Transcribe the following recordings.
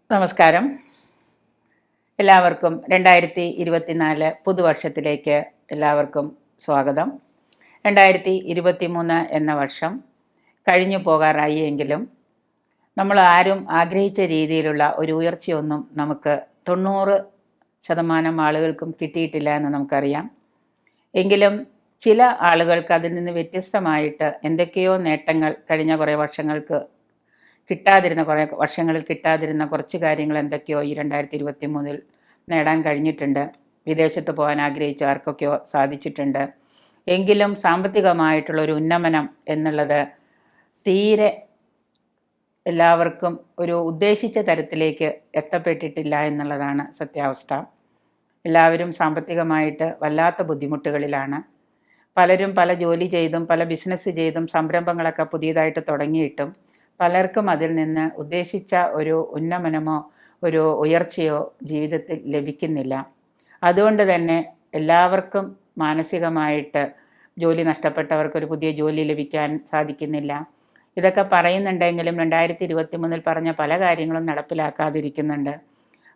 നമസ്കാരം. എല്ലാവർക്കും 2024 പുതുവർഷത്തിലേക്ക് എല്ലാവർക്കും സ്വാഗതം. 2023 എന്ന വർഷം കഴിഞ്ഞു പോകാറായി എങ്കിലും നമ്മൾ ആരും ആഗ്രഹിച്ച രീതിയിലുള്ള ഒരു ഉയർച്ചയൊന്നും നമുക്ക് 90% ആളുകൾക്കും കിട്ടിയിട്ടില്ല എന്ന് നമുക്കറിയാം. എങ്കിലും ചില ആളുകൾക്ക് അതിൽ നിന്ന് വ്യത്യസ്തമായിട്ട് എന്തൊക്കെയോ നേട്ടങ്ങൾ കഴിഞ്ഞ കുറേ വർഷങ്ങളിൽ കിട്ടാതിരുന്ന കുറച്ച് കാര്യങ്ങൾ എന്തൊക്കെയോ ഈ 2023 നേടാൻ കഴിഞ്ഞിട്ടുണ്ട്. വിദേശത്ത് പോകാൻ ആഗ്രഹിച്ച ആർക്കൊക്കെയോ സാധിച്ചിട്ടുണ്ട്. എങ്കിലും സാമ്പത്തികമായിട്ടുള്ളൊരു ഉന്നമനം എന്നുള്ളത് തീരെ എല്ലാവർക്കും ഒരു ഉദ്ദേശിച്ച തരത്തിലേക്ക് എത്തപ്പെട്ടിട്ടില്ല എന്നുള്ളതാണ് സത്യാവസ്ഥ. എല്ലാവരും സാമ്പത്തികമായിട്ട് വല്ലാത്ത ബുദ്ധിമുട്ടുകളിലാണ്. പലരും പല ജോലി ചെയ്തും പല ബിസിനസ് ചെയ്തും സംരംഭങ്ങളൊക്കെ പുതിയതായിട്ട് തുടങ്ങിയിട്ടും പലർക്കും അതിൽ നിന്ന് ഉദ്ദേശിച്ച ഒരു ഉന്നമനമോ ഒരു ഉയർച്ചയോ ജീവിതത്തിൽ ലഭിക്കുന്നില്ല. അതുകൊണ്ട് തന്നെ എല്ലാവർക്കും മാനസികമായിട്ട് ജോലി നഷ്ടപ്പെട്ടവർക്ക് ഒരു പുതിയ ജോലി ലഭിക്കാൻ സാധിക്കുന്നില്ല. ഇതൊക്കെ പറയുന്നുണ്ടെങ്കിലും 2023 പറഞ്ഞ പല കാര്യങ്ങളും നടപ്പിലാക്കാതിരിക്കുന്നുണ്ട്.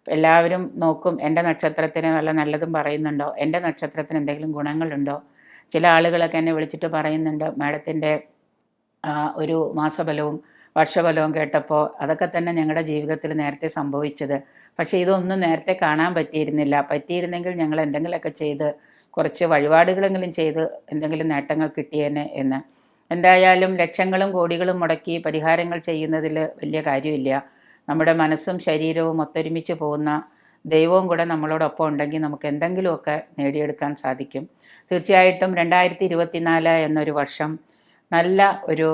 എല്ലാവരും നോക്കും, എൻ്റെ നക്ഷത്രത്തിന് നല്ലതും പറയുന്നുണ്ടോ, എൻ്റെ നക്ഷത്രത്തിന് എന്തെങ്കിലും ഗുണങ്ങളുണ്ടോ. ചില ആളുകളൊക്കെ എന്നെ വിളിച്ചിട്ട് പറയുന്നുണ്ട്, മാഡത്തിൻ്റെ ഒരു മാസഫലവും വർഷഫലവും കേട്ടപ്പോൾ അതൊക്കെ തന്നെ ഞങ്ങളുടെ ജീവിതത്തിൽ നേരത്തെ സംഭവിച്ചത്, പക്ഷേ ഇതൊന്നും നേരത്തെ കാണാൻ പറ്റിയിരുന്നെങ്കിൽ ഞങ്ങൾ എന്തെങ്കിലുമൊക്കെ ചെയ്ത് കുറച്ച് വഴിപാടുകളെങ്കിലും ചെയ്ത് എന്തെങ്കിലും നേട്ടങ്ങൾ കിട്ടിയേനെ എന്ന്. എന്തായാലും ലക്ഷങ്ങളും കോടികളും മുടക്കി പരിഹാരങ്ങൾ ചെയ്യുന്നതിൽ വലിയ കാര്യമില്ല. നമ്മുടെ മനസ്സും ശരീരവും ഒത്തൊരുമിച്ച് പോകുന്ന ദൈവവും കൂടെ നമ്മളോടൊപ്പം ഉണ്ടെങ്കിൽ നമുക്ക് എന്തെങ്കിലുമൊക്കെ നേടിയെടുക്കാൻ സാധിക്കും. തീർച്ചയായിട്ടും 2024 എന്നൊരു വർഷം നല്ല ഒരു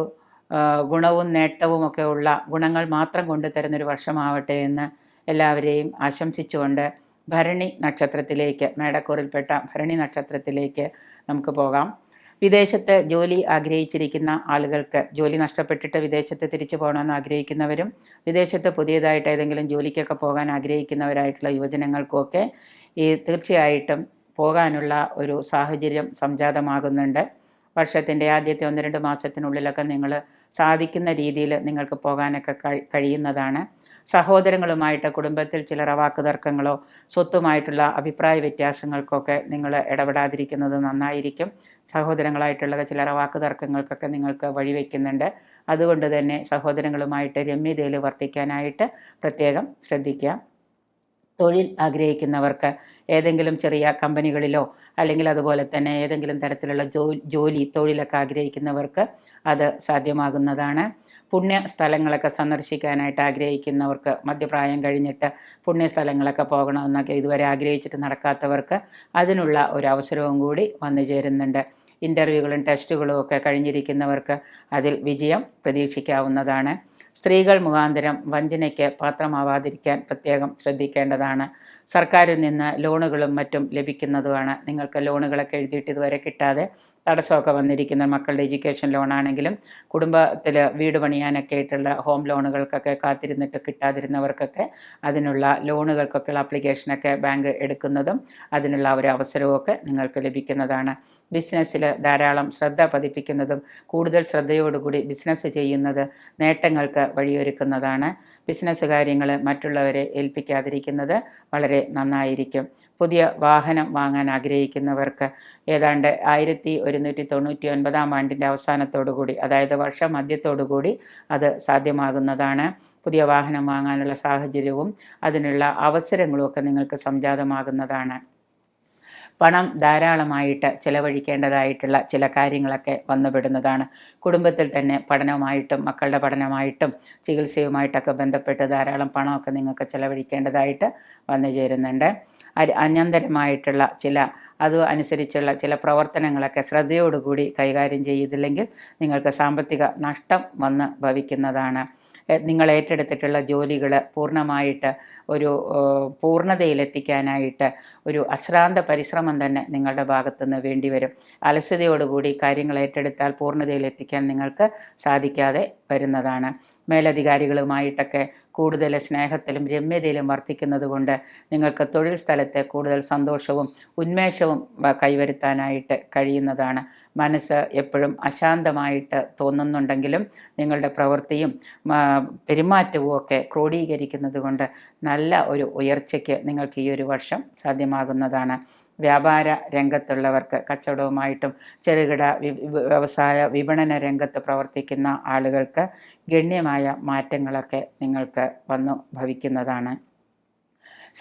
ഗുണവും നേട്ടവും ഒക്കെ ഉള്ള ഗുണങ്ങൾ മാത്രം കൊണ്ടുതരുന്നൊരു വർഷമാവട്ടെ എന്ന് എല്ലാവരെയും ആശംസിച്ചുകൊണ്ട് ഭരണി നക്ഷത്രത്തിലേക്ക്, മേടക്കൂറിൽപ്പെട്ട ഭരണി നക്ഷത്രത്തിലേക്ക് നമുക്ക് പോകാം. വിദേശത്ത് ജോലി ആഗ്രഹിച്ചിരിക്കുന്ന ആളുകൾക്ക്, ജോലി നഷ്ടപ്പെട്ടിട്ട് വിദേശത്ത് തിരിച്ചു പോകണമെന്ന് ആഗ്രഹിക്കുന്നവരും വിദേശത്ത് പുതിയതായിട്ട് ഏതെങ്കിലും ജോലിക്കൊക്കെ പോകാൻ ആഗ്രഹിക്കുന്നവരായിട്ടുള്ള യുവജനങ്ങൾക്കുമൊക്കെ തീർച്ചയായിട്ടും പോകാനുള്ള ഒരു സാഹചര്യം സംജാതമാകുന്നുണ്ട്. വർഷത്തിൻ്റെ ആദ്യത്തെ 1-2 മാസത്തിനുള്ളിലൊക്കെ നിങ്ങൾ സാധിക്കുന്ന രീതിയിൽ നിങ്ങൾക്ക് പോകാനൊക്കെ കഴിയുന്നതാണ്. സഹോദരങ്ങളുമായിട്ട് കുടുംബത്തിൽ ചില വാക്കുതർക്കങ്ങളോ സ്വത്തുമായിട്ടുള്ള അഭിപ്രായ വ്യത്യാസങ്ങൾക്കൊക്കെ നിങ്ങൾ ഇടപെടാതിരിക്കുന്നത് നന്നായിരിക്കും. സഹോദരങ്ങളായിട്ടുള്ള ചില വാക്കുതർക്കങ്ങൾക്കൊക്കെ നിങ്ങൾക്ക് വഴിവെക്കുന്നുണ്ട്. അതുകൊണ്ട് തന്നെ സഹോദരങ്ങളുമായിട്ട് രമ്യതയിൽ വർത്തിക്കാനായിട്ട് പ്രത്യേകം ശ്രദ്ധിക്കുക. തൊഴിൽ ആഗ്രഹിക്കുന്നവർക്ക് ഏതെങ്കിലും ചെറിയ കമ്പനികളിലോ അല്ലെങ്കിൽ അതുപോലെ തന്നെ ഏതെങ്കിലും തരത്തിലുള്ള തൊഴിലൊക്കെ ആഗ്രഹിക്കുന്നവർക്ക് അത് സാധ്യമാകുന്നതാണ്. പുണ്യ സ്ഥലങ്ങളൊക്കെ സന്ദർശിക്കാനായിട്ട് ആഗ്രഹിക്കുന്നവർക്ക്, മധ്യപ്രായം കഴിഞ്ഞിട്ട് പുണ്യസ്ഥലങ്ങളൊക്കെ പോകണമെന്നൊക്കെ ഇതുവരെ ആഗ്രഹിച്ചിട്ട് നടക്കാത്തവർക്ക് അതിനുള്ള ഒരു അവസരവും കൂടി വന്നു ചേരുന്നുണ്ട്. ഇൻ്റർവ്യൂകളും ടെസ്റ്റുകളും ഒക്കെ കഴിഞ്ഞിരിക്കുന്നവർക്ക് അതിൽ വിജയം പ്രതീക്ഷിക്കാവുന്നതാണ്. സ്ത്രീകൾ മുഖാന്തരം വഞ്ചനയ്ക്ക് പാത്രമാവാതിരിക്കാൻ പ്രത്യേകം ശ്രദ്ധിക്കേണ്ടതാണ്. സർക്കാരിൽ നിന്ന് ലോണുകളും മറ്റും ലഭിക്കുന്നതുമാണ്. നിങ്ങൾക്ക് ലോണുകളൊക്കെ എഴുതിയിട്ട് ഇതുവരെ കിട്ടാതെ തടസ്സമൊക്കെ വന്നിരിക്കുന്ന മക്കളുടെ എഡ്യൂക്കേഷൻ ലോണാണെങ്കിലും കുടുംബത്തിൽ വീട് പണിയാനൊക്കെ ആയിട്ടുള്ള ഹോം ലോണുകൾക്കൊക്കെ കാത്തിരുന്നിട്ട് കിട്ടാതിരുന്നവർക്കൊക്കെ അതിനുള്ള ലോണുകൾക്കൊക്കെയുള്ള ആപ്ലിക്കേഷനൊക്കെ ബാങ്ക് എടുക്കുന്നതും അതിനുള്ള ഒരു അവസരവുമൊക്കെ നിങ്ങൾക്ക് ലഭിക്കുന്നതാണ്. ബിസിനസ്സിൽ ധാരാളം ശ്രദ്ധ പതിപ്പിക്കുന്നതും കൂടുതൽ ശ്രദ്ധയോടുകൂടി ബിസിനസ് ചെയ്യുന്നത് നേട്ടങ്ങൾക്ക് വഴിയൊരുക്കുന്നതാണ്. ബിസിനസ് കാര്യങ്ങൾ മറ്റുള്ളവരെ ഏൽപ്പിക്കാതിരിക്കുന്നത് വളരെ നന്നായിരിക്കും. പുതിയ വാഹനം വാങ്ങാൻ ആഗ്രഹിക്കുന്നവർക്ക് ഏതാണ്ട് 1199 ആണ്ടിൻ്റെ അവസാനത്തോടുകൂടി, അതായത് വർഷമധ്യത്തോടുകൂടി അത് സാധ്യമാകുന്നതാണ്. പുതിയ വാഹനം വാങ്ങാനുള്ള സാഹചര്യവും അതിനുള്ള അവസരങ്ങളുമൊക്കെ നിങ്ങൾക്ക് സംജാതമാകുന്നതാണ്. പണം ധാരാളമായിട്ട് ചിലവഴിക്കേണ്ടതായിട്ടുള്ള ചില കാര്യങ്ങളൊക്കെ വന്നുപെടുന്നതാണ്. കുടുംബത്തിൽ തന്നെ പഠനവുമായിട്ടും മക്കളുടെ പഠനമായിട്ടും ചികിത്സയുമായിട്ടൊക്കെ ബന്ധപ്പെട്ട് ധാരാളം പണമൊക്കെ നിങ്ങൾക്ക് ചിലവഴിക്കേണ്ടതായിട്ട് വന്നു ചേരുന്നുണ്ട്. അനന്തരമായിട്ടുള്ള അനുസരിച്ചുള്ള ചില പ്രവർത്തനങ്ങളൊക്കെ ശ്രദ്ധയോടുകൂടി കൈകാര്യം ചെയ്തില്ലെങ്കിൽ നിങ്ങൾക്ക് സാമ്പത്തിക നഷ്ടം വന്ന് ഭവിക്കുന്നതാണ്. നിങ്ങൾ ഏറ്റെടുത്തിട്ടുള്ള ജോലികൾ പൂർണ്ണമായിട്ട് ഒരു പൂർണ്ണതയിലെത്തിക്കാനായിട്ട് ഒരു അശ്രാന്ത പരിശ്രമം തന്നെ നിങ്ങളുടെ ഭാഗത്തുനിന്ന് വേണ്ടിവരും. അലസതയോടുകൂടി കാര്യങ്ങൾ ഏറ്റെടുത്താൽ പൂർണ്ണതയിലെത്തിക്കാൻ നിങ്ങൾക്ക് സാധിക്കാതെ വരുന്നതാണ്. മേലധികാരികളുമായിട്ടൊക്കെ കൂടുതൽ സ്നേഹത്തിലും രമ്യതയിലും വർത്തിക്കുന്നത് കൊണ്ട് നിങ്ങൾക്ക് തൊഴിൽ സ്ഥലത്തെ കൂടുതൽ സന്തോഷവും ഉന്മേഷവും കൈവരുത്താനായിട്ട് കഴിയുന്നതാണ്. മനസ്സ് എപ്പോഴും അശാന്തമായിട്ട് തോന്നുന്നുണ്ടെങ്കിലും നിങ്ങളുടെ പ്രവൃത്തിയും പെരുമാറ്റവും ഒക്കെ ക്രോഡീകരിക്കുന്നത് കൊണ്ട് നല്ല ഒരു ഉയർച്ചയ്ക്ക് നിങ്ങൾക്ക് ഈ ഒരു വർഷം സാധ്യമാകുന്നതാണ്. വ്യാപാര രംഗത്തുള്ളവർക്ക്, കച്ചവടവുമായിട്ടും ചെറുകിട വ്യവസായ വിപണന രംഗത്ത് പ്രവർത്തിക്കുന്ന ആളുകൾക്ക് ഗണ്യമായ മാറ്റങ്ങളൊക്കെ നിങ്ങൾക്ക് വന്നു ഭവിക്കുന്നതാണ്.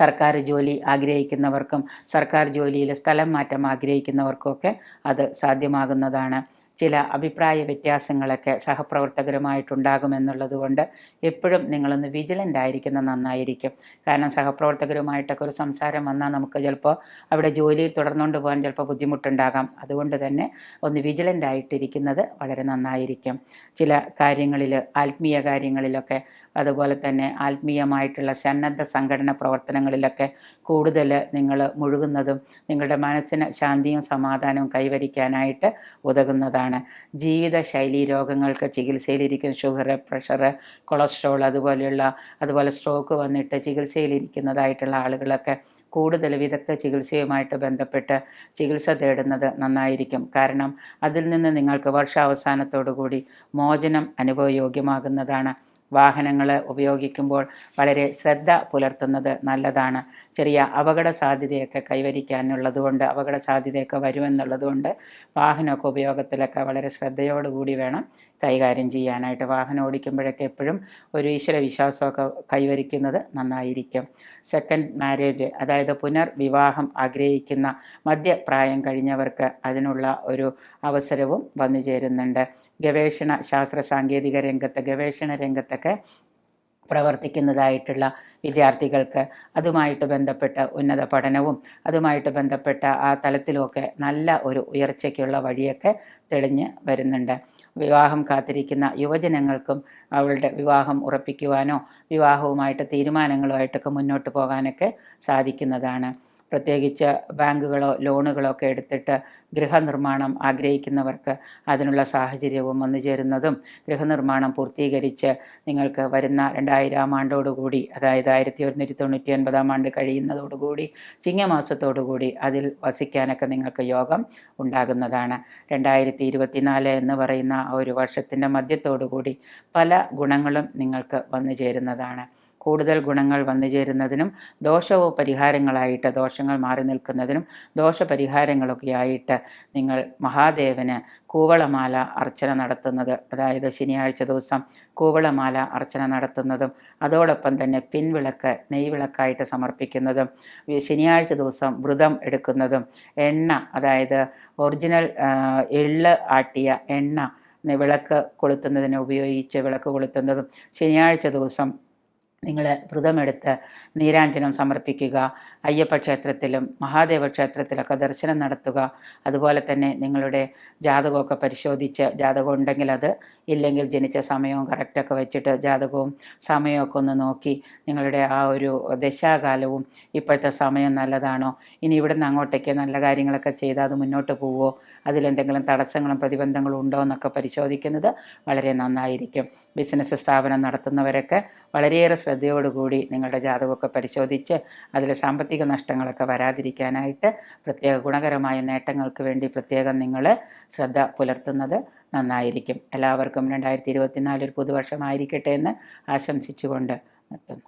സർക്കാർ ജോലി ആഗ്രഹിക്കുന്നവർക്കും സർക്കാർ ജോലിയിൽ സ്ഥലം മാറ്റം ആഗ്രഹിക്കുന്നവർക്കൊക്കെ അത് സാധ്യമാകുന്നതാണ്. ചില അഭിപ്രായ വ്യത്യാസങ്ങളൊക്കെ സഹപ്രവർത്തകരുമായിട്ടുണ്ടാകുമെന്നുള്ളത് കൊണ്ട് എപ്പോഴും നിങ്ങളൊന്ന് വിജിലൻ്റ് ആയിരിക്കുന്നത് നന്നായിരിക്കും. കാരണം സഹപ്രവർത്തകരുമായിട്ടൊക്കെ ഒരു സംസാരം വന്നാൽ നമുക്ക് ചിലപ്പോൾ അവിടെ ജോലിയിൽ തുടർന്നുകൊണ്ട് പോകാൻ ചിലപ്പോൾ ബുദ്ധിമുട്ടുണ്ടാകാം. അതുകൊണ്ട് തന്നെ ഒന്ന് വിജിലൻ്റ് ആയിട്ടിരിക്കുന്നത് വളരെ നന്നായിരിക്കും. ചില കാര്യങ്ങളിൽ, ആത്മീയ കാര്യങ്ങളിലൊക്കെ, അതുപോലെ തന്നെ ആത്മീയമായിട്ടുള്ള സന്നദ്ധ സംഘടന പ്രവർത്തനങ്ങളിലൊക്കെ കൂടുതൽ നിങ്ങൾ മുഴുകുന്നതും നിങ്ങളുടെ മനസ്സിന് ശാന്തിയും സമാധാനവും കൈവരിക്കാനായിട്ട് ഉതകുന്നതാണ്. ജീവിതശൈലീ രോഗങ്ങൾക്ക് ചികിത്സയിലിരിക്കുന്ന ഷുഗർ, പ്രഷർ, കൊളസ്ട്രോൾ അതുപോലെ സ്ട്രോക്ക് വന്നിട്ട് ചികിത്സയിലിരിക്കുന്നതായിട്ടുള്ള ആളുകളൊക്കെ കൂടുതൽ വിദഗ്ധ ചികിത്സയുമായിട്ട് ബന്ധപ്പെട്ട് ചികിത്സ തേടുന്നത് നന്നായിരിക്കും. കാരണം അതിൽ നിന്ന് നിങ്ങൾക്ക് വർഷാവസാനത്തോടു കൂടി മോചനം അനുഭവയോഗ്യമാകുന്നതാണ്. വാഹനങ്ങൾ ഉപയോഗിക്കുമ്പോൾ വളരെ ശ്രദ്ധ പുലർത്തുന്നത് നല്ലതാണ്. ചെറിയ അപകട സാധ്യതയൊക്കെ കൈവരിക്കാനുള്ളതുകൊണ്ട്, അപകട സാധ്യതയൊക്കെ വരുമെന്നുള്ളതുകൊണ്ട് വാഹനമൊക്കെ ഉപയോഗത്തിലൊക്കെ വളരെ ശ്രദ്ധയോടുകൂടി വേണം കൈകാര്യം ചെയ്യാനായിട്ട്. വാഹനം ഓടിക്കുമ്പോഴൊക്കെ എപ്പോഴും ഒരു ഈശ്വര വിശ്വാസമൊക്കെ കൈവരിക്കുന്നത് നന്നായിരിക്കും. സെക്കൻഡ് മാരേജ്, അതായത് പുനർവിവാഹം ആഗ്രഹിക്കുന്ന മധ്യപ്രായം കഴിഞ്ഞവർക്ക് അതിനുള്ള ഒരു അവസരവും വന്നു ചേരുന്നുണ്ട്. ഗവേഷണ ശാസ്ത്ര സാങ്കേതിക രംഗത്ത്, ഗവേഷണ രംഗത്തൊക്കെ പ്രവർത്തിക്കുന്നതായിട്ടുള്ള വിദ്യാർത്ഥികൾക്ക് അതുമായിട്ട് ബന്ധപ്പെട്ട ഉന്നത പഠനവും അതുമായിട്ട് ബന്ധപ്പെട്ട ആ തലത്തിലുമൊക്കെ നല്ല ഒരു ഉയർച്ചയ്ക്കുള്ള വഴിയൊക്കെ തെളിഞ്ഞ് വരുന്നുണ്ട്. വിവാഹം കാത്തിരിക്കുന്ന യുവജനങ്ങൾക്കും അവളുടെ വിവാഹം ഉറപ്പിക്കുവാനോ വിവാഹവുമായിട്ട് തീരുമാനങ്ങളുമായിട്ടൊക്കെ മുന്നോട്ട് പോകാനൊക്കെ സാധിക്കുന്നതാണ്. പ്രത്യേകിച്ച് ബാങ്കുകളോ ലോണുകളോ ഒക്കെ എടുത്തിട്ട് ഗൃഹനിർമ്മാണം ആഗ്രഹിക്കുന്നവർക്ക് അതിനുള്ള സാഹചര്യവും വന്നു ചേരുന്നതും, ഗൃഹനിർമ്മാണം പൂർത്തീകരിച്ച് നിങ്ങൾക്ക് വരുന്ന 2000 ആണ്ടോടുകൂടി, അതായത് 1199 ആണ്ട് കഴിയുന്നതോടുകൂടി, ചിങ്ങമാസത്തോടുകൂടി അതിൽ വസിക്കാനൊക്കെ നിങ്ങൾക്ക് യോഗം ഉണ്ടാകുന്നതാണ്. 2024 എന്ന് പറയുന്ന ഒരു വർഷത്തിൻ്റെ മധ്യത്തോടുകൂടി പല ഗുണങ്ങളും നിങ്ങൾക്ക് വന്നു ചേരുന്നതാണ്. കൂടുതൽ ഗുണങ്ങൾ വന്നു ചേരുന്നതിനും ദോഷവും പരിഹാരങ്ങളായിട്ട്, ദോഷങ്ങൾ മാറി നിൽക്കുന്നതിനും ദോഷപരിഹാരങ്ങളൊക്കെ ആയിട്ട് നിങ്ങൾ മഹാദേവന് കൂവളമാല അർച്ചന നടത്തുന്നത്, അതായത് ശനിയാഴ്ച ദിവസം കൂവളമാല അർച്ചന നടത്തുന്നതും അതോടൊപ്പം തന്നെ പിൻവിളക്ക് നെയ്വിളക്കായിട്ട് സമർപ്പിക്കുന്നതും, ശനിയാഴ്ച ദിവസം വ്രതം എടുക്കുന്നതും, എണ്ണ, അതായത് ഒറിജിനൽ എള്ള് ആട്ടിയ എണ്ണ വിളക്ക് കൊളുത്തുന്നതിന് ഉപയോഗിച്ച് വിളക്ക് കൊളുത്തുന്നതും, ശനിയാഴ്ച ദിവസം നിങ്ങൾ വ്രതമെടുത്ത് നീരാഞ്ജനം സമർപ്പിക്കുക, അയ്യപ്പ ക്ഷേത്രത്തിലും മഹാദേവ ക്ഷേത്രത്തിലൊക്കെ ദർശനം നടത്തുക. അതുപോലെ തന്നെ നിങ്ങളുടെ ജാതകമൊക്കെ പരിശോധിച്ച്, ജാതകം ഉണ്ടെങ്കിൽ അത്, ഇല്ലെങ്കിൽ ജനിച്ച സമയവും കറക്റ്റൊക്കെ വെച്ചിട്ട് ജാതകവും സമയമൊക്കെ ഒന്ന് നോക്കി നിങ്ങളുടെ ആ ഒരു ദശാകാലവും ഇപ്പോഴത്തെ സമയം നല്ലതാണോ, ഇനി ഇവിടുന്ന് അങ്ങോട്ടേക്ക് നല്ല കാര്യങ്ങളൊക്കെ ചെയ്താൽ അത് മുന്നോട്ട് പോവുമോ, അതിലെന്തെങ്കിലും തടസ്സങ്ങളും പ്രതിബന്ധങ്ങളും ഉണ്ടോ എന്നൊക്കെ പരിശോധിക്കുന്നത് വളരെ നന്നായിരിക്കും. ബിസിനസ് സ്ഥാപനം നടത്തുന്നവരൊക്കെ വളരെയേറെ ശ്രദ്ധയോടുകൂടി നിങ്ങളുടെ ജാതകമൊക്കെ പരിശോധിച്ച് അതിൽ സാമ്പത്തിക നഷ്ടങ്ങളൊക്കെ വരാതിരിക്കാനായിട്ട് പ്രത്യേക ഗുണകരമായ നേട്ടങ്ങൾക്ക് വേണ്ടി പ്രത്യേകം നിങ്ങൾ ശ്രദ്ധ പുലർത്തുന്നത് നന്നായിരിക്കും. എല്ലാവർക്കും 2024 ഒരു പുതുവർഷമായിരിക്കട്ടെ എന്ന് ആശംസിച്ചുകൊണ്ട് നിർത്തുന്നു.